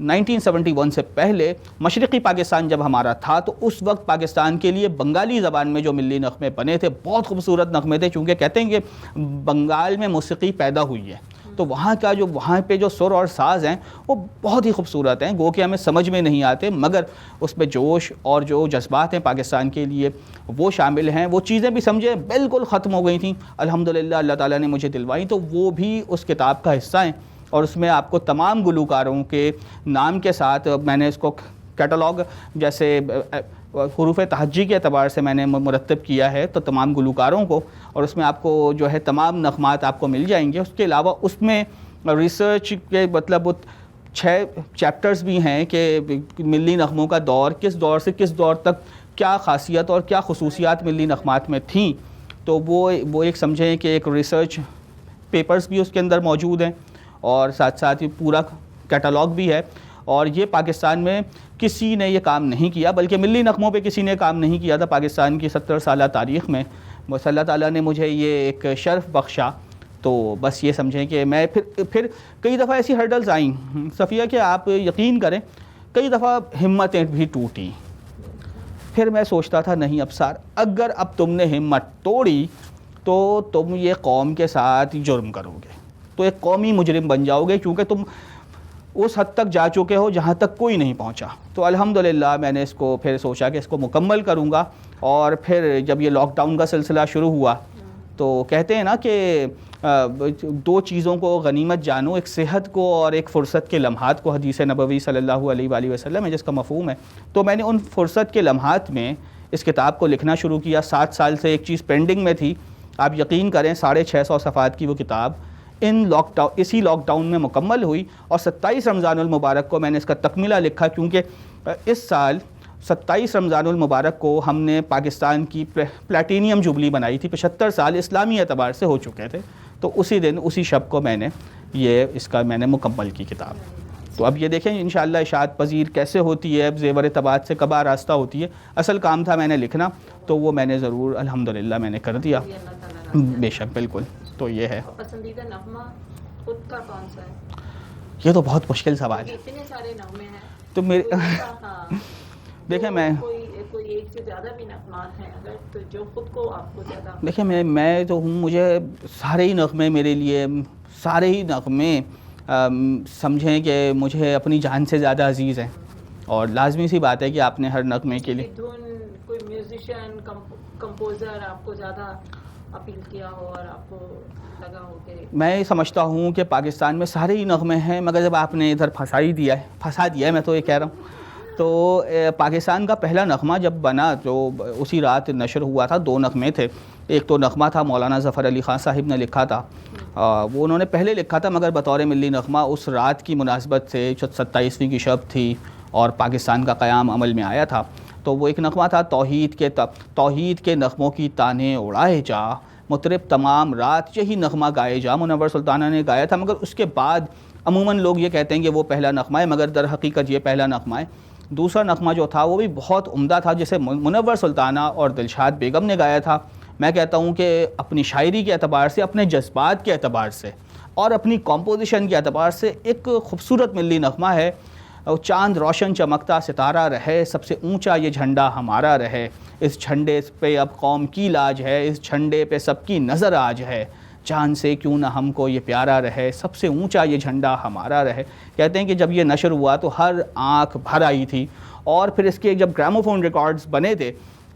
1971 سے پہلے مشرقی پاکستان جب ہمارا تھا تو اس وقت پاکستان کے لیے بنگالی زبان میں جو ملی نغمے بنے تھے بہت خوبصورت نغمے تھے, چونکہ کہتے ہیں کہ بنگال میں موسیقی پیدا ہوئی ہے, تو وہاں پہ جو سر اور ساز ہیں وہ بہت ہی خوبصورت ہیں, گو کہ ہمیں سمجھ میں نہیں آتے, مگر اس میں جوش اور جو جذبات ہیں پاکستان کے لیے وہ شامل ہیں. وہ چیزیں بھی سمجھے بالکل ختم ہو گئی تھیں, الحمدللہ اللہ تعالیٰ نے مجھے دلوائی, تو وہ بھی اس کتاب کا حصہ ہیں. اور اس میں آپ کو تمام گلوکاروں کے نام کے ساتھ میں نے اس کو کیٹلاگ جیسے حروف تہجی کے اعتبار سے میں نے مرتب کیا ہے, تو تمام گلوکاروں کو, اور اس میں آپ کو جو ہے تمام نغمات آپ کو مل جائیں گے. اس کے علاوہ اس میں ریسرچ کے مطلب 6 چیپٹرز بھی ہیں کہ ملی نغموں کا دور کس دور سے کس دور تک کیا خاصیت اور کیا خصوصیات ملی نغمات میں تھیں، تو وہ ایک سمجھیں کہ ایک ریسرچ پیپرز بھی اس کے اندر موجود ہیں، اور ساتھ ساتھ یہ پورا کیٹالاگ بھی ہے. اور یہ پاکستان میں کسی نے یہ کام نہیں کیا، بلکہ ملی نغموں پہ کسی نے کام نہیں کیا تھا پاکستان کی 70 سالہ تاریخ میں. بس اللہ تعالیٰ نے مجھے یہ ایک شرف بخشا. تو بس یہ سمجھیں کہ میں پھر کئی دفعہ ایسی ہرڈلز آئیں صفیہ کہ آپ یقین کریں کئی دفعہ ہمتیں بھی ٹوٹی. پھر میں سوچتا تھا نہیں ابصار، اگر اب تم نے ہمت توڑی تو تم یہ قوم کے ساتھ جرم کرو گے، تو ایک قومی مجرم بن جاؤ گے، کیونکہ تم اس حد تک جا چکے ہو جہاں تک کوئی نہیں پہنچا. تو الحمدللہ میں نے اس کو پھر سوچا کہ اس کو مکمل کروں گا. اور پھر جب یہ لاک ڈاؤن کا سلسلہ شروع ہوا تو کہتے ہیں نا کہ 2 چیزوں کو غنیمت جانو، ایک صحت کو اور ایک فرصت کے لمحات کو. حدیث نبوی صلی اللہ علیہ وآلہ وسلم ہے جس کا مفہوم ہے. تو میں نے ان فرصت کے لمحات میں اس کتاب کو لکھنا شروع کیا. 7 سال سے ایک چیز پینڈنگ میں تھی. آپ یقین کریں 650 صفحات کی وہ کتاب اسی لاک ڈاؤن میں مکمل ہوئی. اور 27 رمضان المبارک کو میں نے اس کا تکملہ لکھا، کیونکہ اس سال 27 رمضان المبارک کو ہم نے پاکستان کی پلیٹینیم جوبلی بنائی تھی. 75 سال اسلامی اعتبار سے ہو چکے تھے. تو اسی دن اسی شب کو میں نے میں نے مکمل کی کتاب. تو اب یہ دیکھیں انشاءاللہ اشاعت پذیر کیسے ہوتی ہے، اب زیور طباعت سے کب آراستہ ہوتی ہے. اصل کام تھا میں نے لکھنا، تو وہ میں نے ضرور الحمدللہ میں نے کر دیا. بے شک بالکل. تو یہ ہے. پسندیدہ نغمہ خود کا کون سا ہے؟ یہ تو بہت مشکل سوال ہے. اتنے سارے نغمے ہیں تو میرے دیکھیں میں کوئی ایک سے زیادہ بھی نغمات ہیں اگر، تو جو خود کو آپ کو زیادہ دیکھیں میں تو ہوں، مجھے سارے ہی نغمے میرے لیے سارے ہی نغمے سمجھیں کہ مجھے اپنی جان سے زیادہ عزیز ہیں. اور لازمی سی بات ہے کہ آپ نے ہر نغمے کے لیے کوئی میوزیشین کمپوزر آپ کو زیادہ اپیل کیا ہو اور آپ کو لگا ہو کہ میں سمجھتا ہوں کہ پاکستان میں سارے ہی نغمے ہیں، مگر جب آپ نے ادھر پھنسا دیا ہے میں تو یہ کہہ رہا ہوں. تو پاکستان کا پہلا نغمہ جب بنا تو اسی رات نشر ہوا تھا. 2 نغمے تھے. ایک تو نغمہ تھا مولانا ظفر علی خان صاحب نے لکھا تھا، وہ انہوں نے پہلے لکھا تھا مگر بطور ملی نغمہ اس رات کی مناسبت سے 27ویں کی شب تھی اور پاکستان کا قیام عمل میں آیا تھا. تو وہ ایک نغمہ تھا توحید کے نغموں کی تانیں اڑائے جا، مطرب تمام رات یہی نغمہ گائے جا. منور سلطانہ نے گایا تھا، مگر اس کے بعد عموماً لوگ یہ کہتے ہیں کہ وہ پہلا نغمہ ہے، مگر در حقیقت یہ پہلا نغمہ ہے. دوسرا نغمہ جو تھا وہ بھی بہت عمدہ تھا، جسے منور سلطانہ اور دلشاد بیگم نے گایا تھا. میں کہتا ہوں کہ اپنی شاعری کے اعتبار سے، اپنے جذبات کے اعتبار سے اور اپنی کمپوزیشن کے اعتبار سے ایک خوبصورت ملی نغمہ ہے. چاند روشن چمکتا ستارہ رہے، سب سے اونچا یہ جھنڈا ہمارا رہے. اس جھنڈے پہ اب قوم کی لاج ہے، اس جھنڈے پہ سب کی نظر آج ہے. جان سے کیوں نہ ہم کو یہ پیارا رہے، سب سے اونچا یہ جھنڈا ہمارا رہے. کہتے ہیں کہ جب یہ نشر ہوا تو ہر آنکھ بھر آئی تھی. اور پھر اس کے جب گراموفون ریکارڈز بنے تھے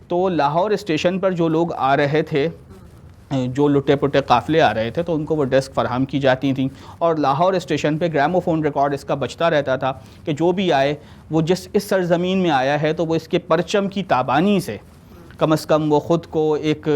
تو لاہور اسٹیشن پر جو لوگ آ رہے تھے، جو لٹے پٹے قافلے آ رہے تھے، تو ان کو وہ ڈیسک فراہم کی جاتی تھیں. اور لاہور اسٹیشن پہ گراموفون ریکارڈ اس کا بجتا رہتا تھا کہ جو بھی آئے وہ جس اس سرزمین میں آیا ہے تو وہ اس کے پرچم کی تابانی سے کم از کم وہ خود کو ایک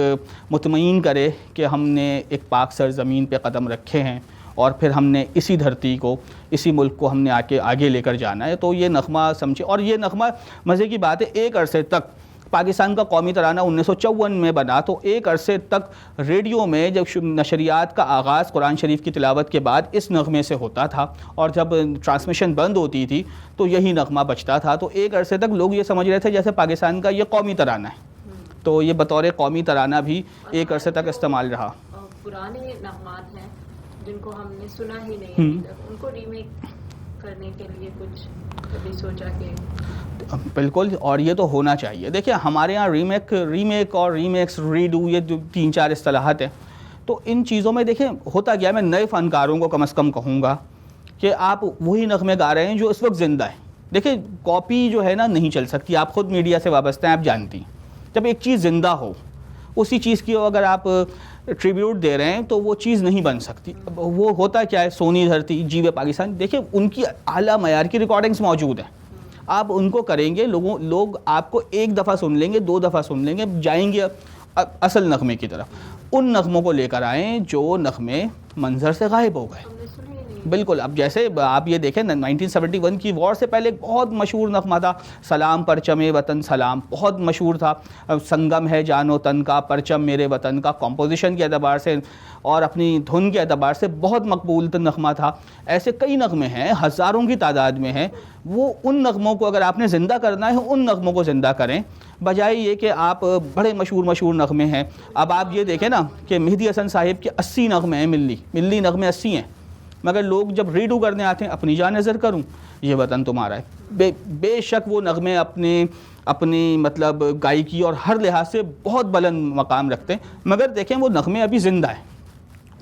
مطمئن کرے کہ ہم نے ایک پاک سرزمین پہ قدم رکھے ہیں اور پھر ہم نے اسی دھرتی کو، اسی ملک کو ہم نے آگے لے کر جانا ہے. تو یہ نغمہ سمجھے. اور یہ نغمہ مزے کی بات ہے، ایک عرصے تک پاکستان کا قومی ترانہ 1954 میں بنا، تو ایک عرصے تک ریڈیو میں جب نشریات کا آغاز قرآن شریف کی تلاوت کے بعد اس نغمے سے ہوتا تھا، اور جب ٹرانسمیشن بند ہوتی تھی تو یہی نغمہ بجتا تھا. تو ایک عرصے تک لوگ یہ سمجھ رہے تھے جیسے پاکستان کا یہ قومی ترانہ ہے. تو یہ بطور قومی ترانہ بھی ایک عرصے تک استعمال رہا. پرانے نغمات ہیں جن کو ہم نے سنا ہی نہیں ابھی تک، ان کو ریمیک کرنے کے لیے کچھ کبھی سوچا کہ بالکل. اور یہ تو ہونا چاہیے. دیکھیں ہمارے ہاں ریمیک اور ریمیکس، ریڈو، یہ جو 3-4 اصطلاحات ہیں، تو ان چیزوں میں دیکھیں ہوتا کیا ہے. میں نئے فنکاروں کو کم از کم کہوں گا کہ آپ وہی نغمے گا رہے ہیں جو اس وقت زندہ ہیں. دیکھیں کاپی جو ہے نا نہیں چل سکتی. آپ خود میڈیا سے وابستہ ہیں، آپ جانتی ہیں. جب ایک چیز زندہ ہو، اسی چیز کی اگر آپ ٹریبیوٹ دے رہے ہیں تو وہ چیز نہیں بن سکتی. وہ ہوتا کیا ہے، سونی دھرتی، جیو پاکستان، دیکھیں ان کی اعلیٰ معیار کی ریکارڈنگز موجود ہیں. آپ ان کو کریں گے، لوگ آپ کو ایک دفعہ سن لیں گے، 2 دفعہ سن لیں گے، جائیں گے اصل نغمے کی طرف. ان نغموں کو لے کر آئیں جو نغمے منظر سے غائب ہو گئے. ہم نے سنے ہی نہیں بالکل. اب جیسے آپ یہ دیکھیں 1971 کی وار سے پہلے ایک بہت مشہور نغمہ تھا سلام پرچم وطن سلام, بہت مشہور تھا. سنگم ہے جان و تن کا, پرچم میرے وطن کا, کمپوزیشن کے اعتبار سے اور اپنی دھن کے اعتبار سے بہت مقبول نغمہ تھا. ایسے کئی نغمے ہیں, ہزاروں کی تعداد میں ہیں. وہ ان نغموں کو اگر آپ نے زندہ کرنا ہے ان نغموں کو زندہ کریں, بجائے یہ کہ آپ بڑے مشہور نغمے ہیں. اب آپ یہ دیکھیں نا کہ مہدی حسن صاحب کے 80 نغمے ہیں, ملی نغمے 80 ہیں, مگر لوگ جب ریڈو کرنے آتے ہیں اپنی جان نظر کروں یہ وطن تمہارا ہے. بے شک وہ نغمے اپنی مطلب گائیکی اور ہر لحاظ سے بہت بلند مقام رکھتے ہیں, مگر دیکھیں وہ نغمے ابھی زندہ ہیں.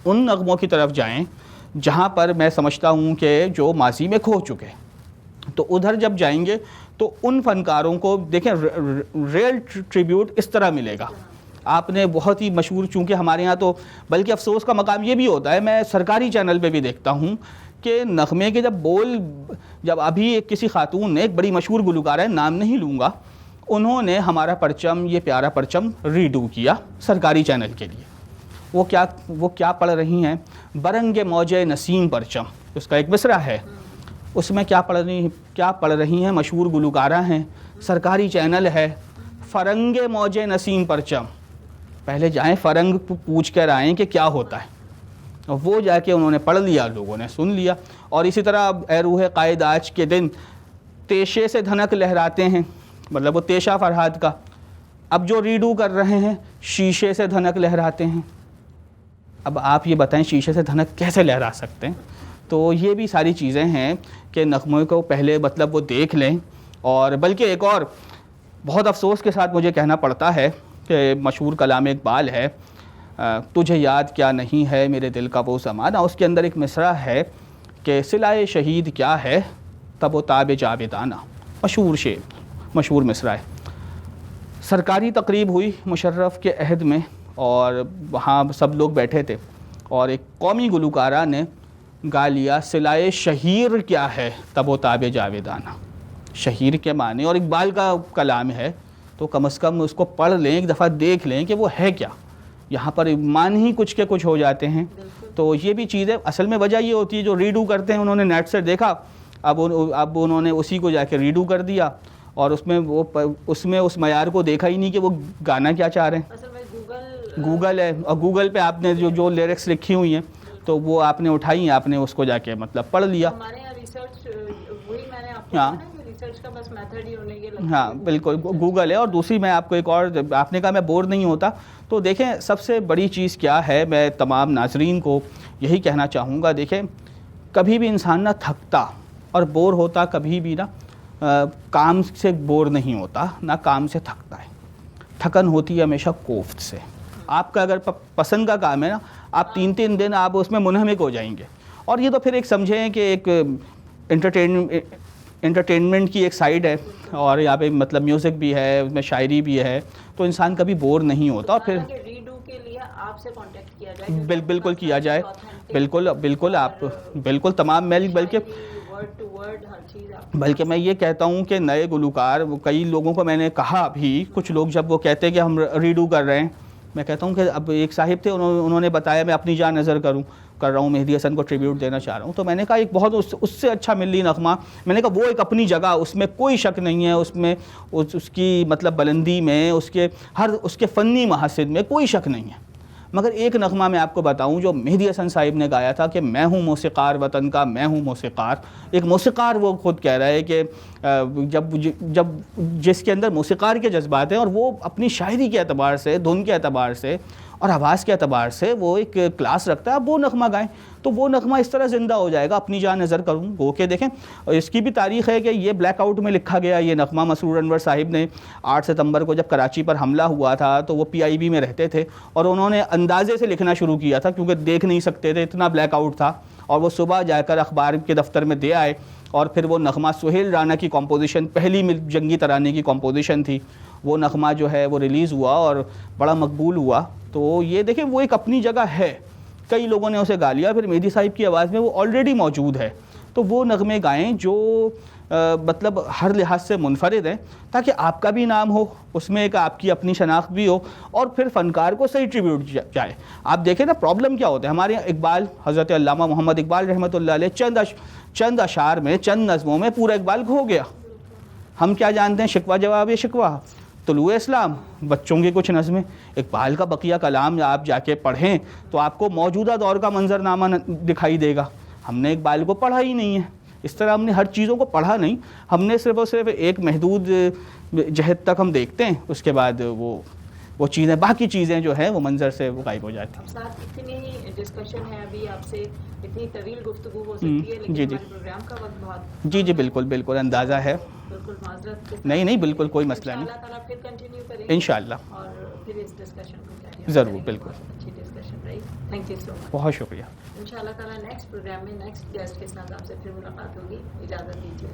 ان نغموں کی طرف جائیں جہاں پر میں سمجھتا ہوں کہ جو ماضی میں کھو چکے, تو ادھر جب جائیں گے تو ان فنکاروں کو دیکھیں ریئل ٹریبیوٹ اس طرح ملے گا. آپ نے بہت ہی مشہور, چونکہ ہمارے یہاں تو بلکہ افسوس کا مقام یہ بھی ہوتا ہے, میں سرکاری چینل پہ بھی دیکھتا ہوں کہ نغمے کے جب ابھی ایک کسی خاتون نے, ایک بڑی مشہور گلوکار ہے, نام نہیں لوں گا, انہوں نے ہمارا پرچم, یہ پیارا پرچم ریڈو کیا سرکاری چینل کے لیے. وہ کیا پڑھ رہی ہیں, برنگ موج نسیم پرچم, اس کا ایک مصرع ہے, اس میں کیا پڑھ رہی ہیں, مشہور گلوکارہ ہیں, سرکاری چینل ہے, فرنگ موج نسیم پرچم. پہلے جائیں فرنگ پوچھ کر آئیں کہ کیا ہوتا ہے, وہ جا کے انہوں نے پڑھ لیا, لوگوں نے سن لیا. اور اسی طرح اے روح قائد آج کے دن تیشے سے دھنک لہراتے ہیں, مطلب وہ تیشہ فرہاد کا. اب جو ریڈو کر رہے ہیں شیشے سے دھنک لہراتے ہیں. اب آپ یہ بتائیں شیشے سے دھنک کیسے لہرا سکتے ہیں؟ تو یہ بھی ساری چیزیں ہیں کہ نغموں کو پہلے مطلب وہ دیکھ لیں. اور بلکہ ایک اور بہت افسوس کے ساتھ مجھے کہنا پڑتا ہے کہ مشہور کلام اقبال ہے, تجھے یاد کیا نہیں ہے میرے دل کا وہ زمانہ, اس کے اندر ایک مصرع ہے کہ صلائے شہید کیا ہے تب و تاب جاویدانہ. مشہور مصرع ہے. سرکاری تقریب ہوئی مشرف کے عہد میں اور وہاں سب لوگ بیٹھے تھے, اور ایک قومی گلوکارہ نے گا لیا صلائے شہیر کیا ہے تب و تاب جاویدانہ. شہیر کے معنی, اور اقبال کا کلام ہے, تو کم از کم اس کو پڑھ لیں, ایک دفعہ دیکھ لیں کہ وہ ہے کیا. یہاں پر مان ہی کچھ کے کچھ ہو جاتے ہیں. تو یہ بھی چیز ہے. اصل میں وجہ یہ ہوتی ہے جو ریڈو کرتے ہیں انہوں نے نیٹ سے دیکھا, اب انہوں نے اسی کو جا کے ریڈو کر دیا, اور اس میں اس معیار کو دیکھا ہی نہیں کہ وہ گانا کیا چاہ رہے ہیں. اصل میں گوگل ہے, اور گوگل پہ آپ نے جو لیرکس لکھی ہوئی ہیں تو وہ آپ نے اٹھائی ہیں, آپ نے اس کو جا کے مطلب پڑھ لیا. ہمارے یہاں ریسرچ وہی میں نے آپ کو ہاں ریسرچ کا بس میتھڈ ہی انہیں یہ لگتا ہے. ہاں بالکل گوگل ہے. اور دوسری میں آپ کو ایک اور, آپ نے کہا میں بور نہیں ہوتا, تو دیکھیں سب سے بڑی چیز کیا ہے, میں تمام ناظرین کو یہی کہنا چاہوں گا, دیکھیں کبھی بھی انسان نہ تھکتا اور بور ہوتا, کبھی بھی نہ کام سے بور نہیں ہوتا, نہ کام سے تھکتا ہے. تھکن ہوتی ہے ہمیشہ کوفت سے. آپ کا اگر پسند کا کام ہے نا, آپ 3 دن آپ اس میں منہمک ہو جائیں گے. اور یہ تو پھر ایک سمجھیں کہ ایک انٹرٹینمنٹ کی ایک سائیڈ ہے, اور یہاں پہ مطلب میوزک بھی ہے, اس میں شاعری بھی ہے, تو انسان کبھی بور نہیں ہوتا. اور پھر ریڈو کے لیے آپ سے کانٹیکٹ کیا جائے, بالکل کیا جائے, بالکل آپ بالکل تمام میل, بلکہ میں یہ کہتا ہوں کہ نئے گلوکار, کئی لوگوں کو میں نے کہا بھی, کچھ لوگ جب وہ کہتے ہیں کہ ہم ریڈو کر رہے ہیں, میں کہتا ہوں کہ اب ایک صاحب تھے, انہوں نے بتایا میں اپنی جان نظر کر رہا ہوں, مہدی حسن کو ٹریبیوٹ دینا چاہ رہا ہوں. تو میں نے کہا ایک بہت اس سے اچھا ملی نغمہ, میں نے کہا وہ ایک اپنی جگہ, اس میں کوئی شک نہیں ہے, اس میں اس کی مطلب بلندی میں, اس کے فنی محاسن میں کوئی شک نہیں ہے. مگر ایک نغمہ میں آپ کو بتاؤں جو مہدی حسن صاحب نے گایا تھا کہ میں ہوں موسیقار وطن کا, میں ہوں موسیقار. ایک موسیقار وہ خود کہہ رہا ہے کہ جب جس کے اندر موسیقار کے جذبات ہیں, اور وہ اپنی شاعری کے اعتبار سے, دھن کے اعتبار سے اور آواز کے اعتبار سے وہ ایک کلاس رکھتا ہے, اب وہ نغمہ گائیں تو وہ نغمہ اس طرح زندہ ہو جائے گا. اپنی جان نظر کروں گو کے دیکھیں, اس کی بھی تاریخ ہے کہ یہ بلیک آؤٹ میں لکھا گیا یہ نغمہ. مسرور انور صاحب نے 8 ستمبر کو جب کراچی پر حملہ ہوا تھا تو وہ PIB میں رہتے تھے, اور انہوں نے اندازے سے لکھنا شروع کیا تھا کیونکہ دیکھ نہیں سکتے تھے, اتنا بلیک آؤٹ تھا. اور وہ صبح جا کر اخبار کے دفتر میں دے آئے, اور پھر وہ نغمہ سہیل رانا کی کمپوزیشن, پہلی جنگی ترانے کی کمپوزیشن تھی, وہ نغمہ جو ہے وہ ریلیز ہوا اور بڑا مقبول ہوا. تو یہ دیکھیں وہ ایک اپنی جگہ ہے, کئی لوگوں نے اسے گا لیا, پھر مہدی صاحب کی آواز میں وہ آلریڈی موجود ہے. تو وہ نغمے گائیں جو مطلب ہر لحاظ سے منفرد ہیں، تاکہ آپ کا بھی نام ہو، اس میں ایک آپ کی اپنی شناخت بھی ہو، اور پھر فنکار کو صحیح ٹریبیوٹ جائے. آپ دیکھیں نا پرابلم کیا ہوتا ہے. ہمارے یہاں اقبال، حضرت علامہ محمد اقبال رحمۃ اللہ علیہ چند اشعار میں، چند نظموں میں پورا اقبال کھو گیا. ہم کیا جانتے ہیں؟ شکوہ جواب شکوہ، طلوع اسلام، بچوں کی کچھ نظمیں. اقبال کا بقیہ کلام آپ جا کے پڑھیں تو آپ کو موجودہ دور کا منظرنامہ دکھائی دے گا. ہم نے اقبال کو پڑھا ہی نہیں ہے. اس طرح ہم نے ہر چیزوں کو پڑھا نہیں، ہم نے صرف اور صرف ایک محدود جہت تک ہم دیکھتے ہیں، اس کے بعد وہ چیزیں، باقی چیزیں جو ہیں وہ منظر سے وہ غائب ہو جاتی ہیں. اب ساتھ اتنی ڈسکشن ہے ابھی آپ سے، اتنی طویل گفتگو ہو سکتی ہے، لیکن ہمارے پروگرام کا وقت بہت جی بالکل بالکل اندازہ ہے. بالکل معذرت کے ساتھ. نہیں بالکل کوئی مسئلہ نہیں. اللہ تعالیٰ پھر کنٹینیو کریں گے انشاءاللہ. اور پھر اس ڈسکشن کو جاری ضرور، رکھیں گے. بالکل. بہت اچھی ڈسکشن رہی. تھینک یو سو مچ. بہت شکریہ. انشاءاللہ تعالیٰ نیکسٹ پروگرام میں نیکسٹ گیسٹ کے ساتھ آپ سے پھر ملاقات ہوگی. اجازت دیجیے.